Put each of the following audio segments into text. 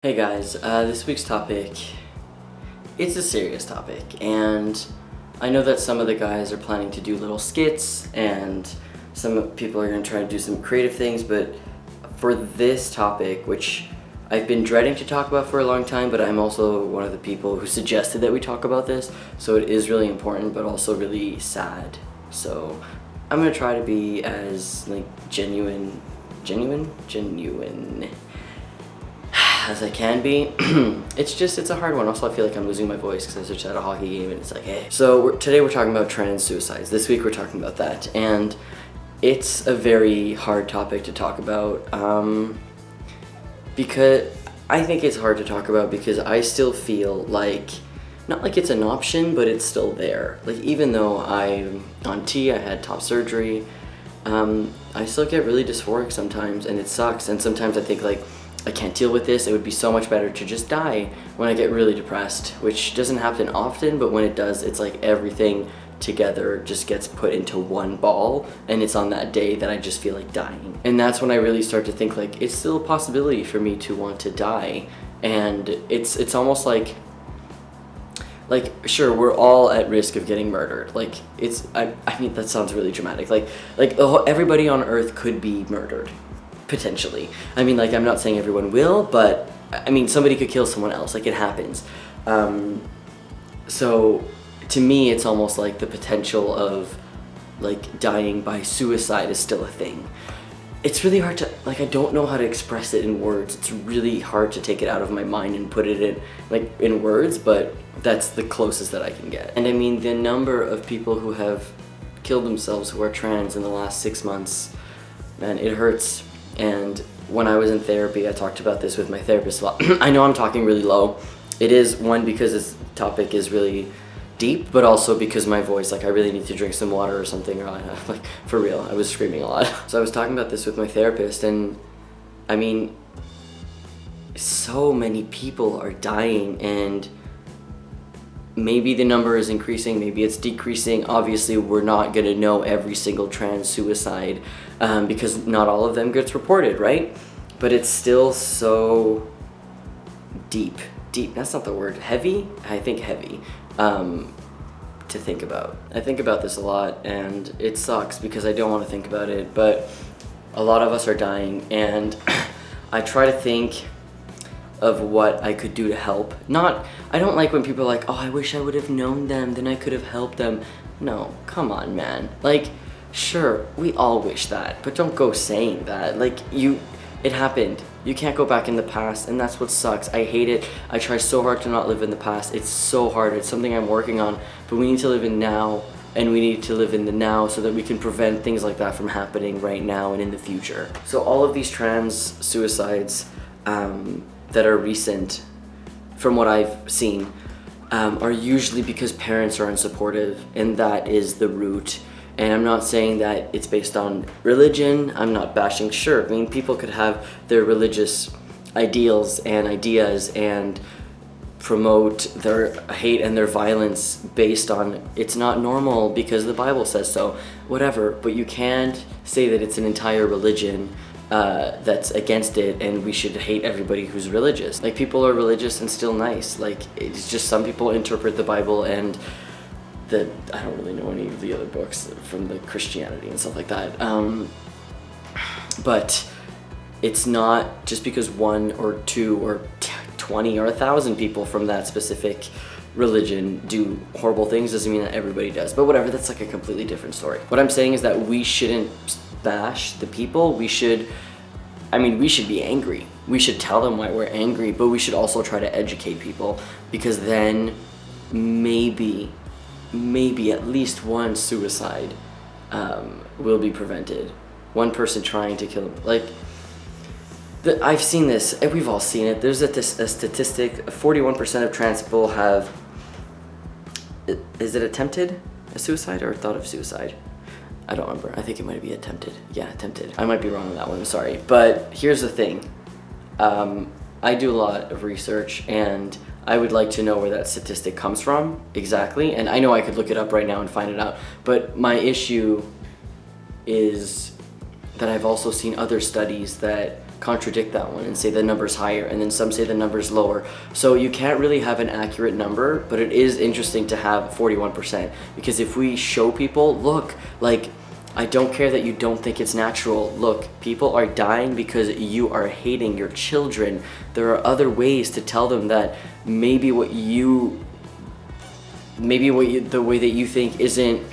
Hey guys, this week's topic, it's a serious topic, and I know that some of the guys are planning to do little skits, and some people are going to try to do some creative things, but for this topic, which I've been dreading to talk about for a long time, but I'm also one of the people who suggested that we talk about this, so it is really important, but also really sad. So I'm going to try to be as genuine as I can be. It's a hard one. Also, I feel like I'm losing my voice because I just had a hockey game and it's like, hey. So today we're talking about trans suicides. This week we're talking about that. And it's a very hard topic to talk about because I think it's hard to talk about because I still feel like, not like it's an option, but it's still there. Like, even though I'm on T, I had top surgery, I still get really dysphoric sometimes and it sucks. And sometimes I think like, I can't deal with this, it would be so much better to just die when I get really depressed, which doesn't happen often, but when it does, it's like everything together just gets put into one ball, and it's on that day that I just feel like dying. And that's when I really start to think like, it's still a possibility for me to want to die, and it's almost like sure, we're all at risk of getting murdered. Like, I mean, that sounds really dramatic. Like everybody on Earth could be murdered. Potentially. I mean, like, I'm not saying everyone will, but I mean, somebody could kill someone else. Like, it happens. So to me, it's almost like the potential of like dying by suicide is still a thing. It's really hard to, like, I don't know how to express it in words. It's really hard to take it out of my mind and put it in words, but that's the closest that I can get. And I mean, the number of people who have killed themselves who are trans in the last 6 months, man, it hurts. And when I was in therapy, I talked about this with my therapist a lot. I know I'm talking really low. It is, one, because this topic is really deep, but also because my voice, like, I really need to drink some water or something, or like, for real, I was screaming a lot. So I was talking about this with my therapist, and I mean, so many people are dying, and maybe the number is increasing, maybe it's decreasing. Obviously, we're not gonna know every single trans suicide because not all of them gets reported, right? But it's still so deep, that's not the word, heavy? I think heavy to think about. I think about this a lot, and it sucks because I don't want to think about it, but a lot of us are dying, and I try to think of what I could do to help. I don't like when people are like, oh, I wish I would have known them, then I could have helped them. No, come on, man. Like, sure, we all wish that, but don't go saying that. Like, it happened. You can't go back in the past, and that's what sucks. I hate it. I try so hard to not live in the past. It's so hard. It's something I'm working on, but we need to live in now, and we need to live in the now so that we can prevent things like that from happening right now and in the future. So all of these trans suicides that are recent, from what I've seen, are usually because parents are unsupportive, and that is the root. And I'm not saying that it's based on religion. I'm not bashing. Sure, I mean, people could have their religious ideals and ideas and promote their hate and their violence based on it's not normal because the Bible says so, whatever. But you can't say that it's an entire religion that's against it, and we should hate everybody who's religious. Like, people are religious and still nice. Like, it's just some people interpret the Bible and I don't really know any of the other books from the Christianity and stuff like that. But it's not just because one or two or 20 or 1,000 people from that specific religion do horrible things doesn't mean that everybody does. But whatever, that's like a completely different story. What I'm saying is that we shouldn't bash the people. We should be angry. We should tell them why we're angry, but we should also try to educate people, because then maybe at least one suicide will be prevented. One person trying to kill him. Like, I've seen this, and we've all seen it. There's a statistic, 41% of trans people have, is it attempted a suicide or thought of suicide? I don't remember. I think it might be attempted. Yeah, attempted. I might be wrong on that one, I'm sorry. But here's the thing. I do a lot of research, and I would like to know where that statistic comes from exactly. And I know I could look it up right now and find it out. But my issue is that I've also seen other studies that contradict that one and say the number's higher, and then some say the number's lower. So you can't really have an accurate number, but it is interesting to have 41%, because if we show people, look, like, I don't care that you don't think it's natural. Look, people are dying because you are hating your children. There are other ways to tell them that maybe the way that you think isn't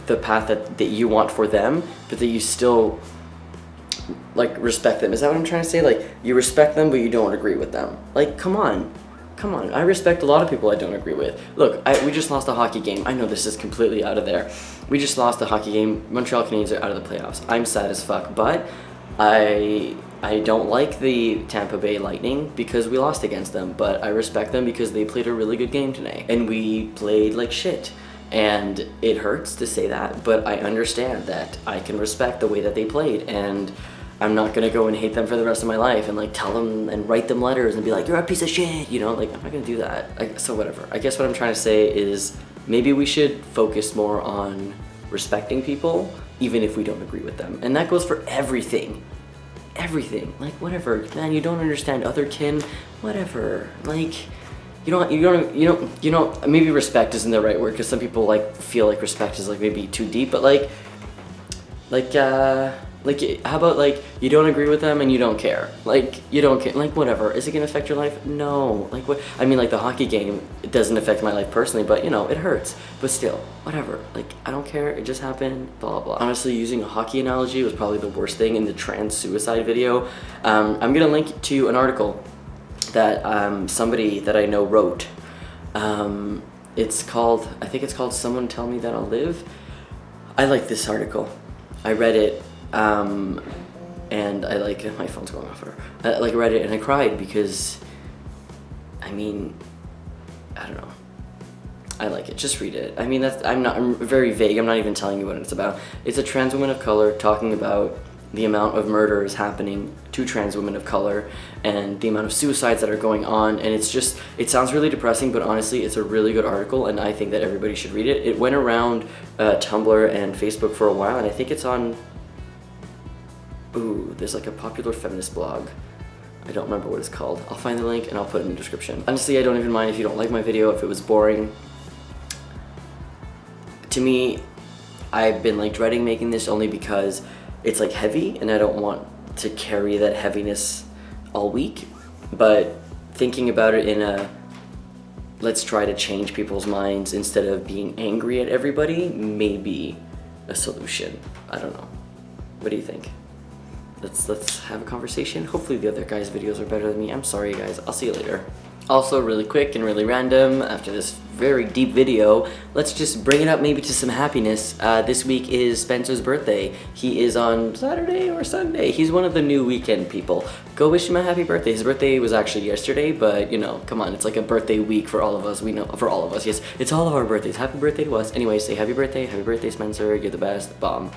the path that you want for them, but that you still like respect them. Is that what I'm trying to say? Like, you respect them, but you don't agree with them. Like, come on. I respect a lot of people I don't agree with. Look, we just lost a hockey game. I know this is completely out of there. We just lost a hockey game. Montreal Canadiens are out of the playoffs. I'm sad as fuck, but I don't like the Tampa Bay Lightning because we lost against them, but I respect them because they played a really good game today. And we played like shit. And it hurts to say that, but I understand that I can respect the way that they played, and I'm not gonna go and hate them for the rest of my life and like tell them and write them letters and be like, you're a piece of shit, you know, like I'm not gonna do that. So whatever. I guess what I'm trying to say is maybe we should focus more on respecting people, even if we don't agree with them. And that goes for everything. Everything. Like, whatever. Man, you don't understand other kin, whatever. Like, you know, maybe respect isn't the right word, because some people like feel like respect is like maybe too deep, but like how about like you don't agree with them and you don't care, like you don't care, like whatever. Is it gonna affect your life? No. Like what? I mean, like the hockey game, it doesn't affect my life personally, but you know, it hurts, but still, whatever. Like, I don't care, it just happened, blah blah blah. Honestly, using a hockey analogy was probably the worst thing in the trans suicide video. I'm gonna link to an article that somebody that I know wrote. It's called, I think it's called Someone Tell Me That I'll Live. I like this article. I read it, and I like, my phone's going off. I like read it and I cried because, I mean, I don't know. I like it. Just read it. I mean, I'm very vague. I'm not even telling you what it's about. It's a trans woman of color talking about the amount of murders happening to trans women of color and the amount of suicides that are going on, and it's just, it sounds really depressing, but honestly it's a really good article and I think that everybody should read it. It went around Tumblr and Facebook for a while, and I think it's on, there's like a popular feminist blog. I don't remember what it's called. I'll find the link and I'll put it in the description. Honestly, I don't even mind if you don't like my video, if it was boring. To me, I've been like dreading making this only because it's like heavy and I don't want to carry that heaviness all week, but thinking about it in a let's try to change people's minds instead of being angry at everybody may be a solution. I don't know. What do you think? Let's have a conversation. Hopefully the other guys' videos are better than me. I'm sorry guys, I'll see you later. Also, really quick and really random, after this very deep video, let's just bring it up maybe to some happiness. This week is Spencer's birthday. He is on Saturday or Sunday. He's one of the new weekend people. Go wish him a happy birthday. His birthday was actually yesterday, but you know, come on, it's like a birthday week for all of us. We know, for all of us, yes. It's all of our birthdays. Happy birthday to us. Anyway, say happy birthday, Spencer. You're the best. Bomb.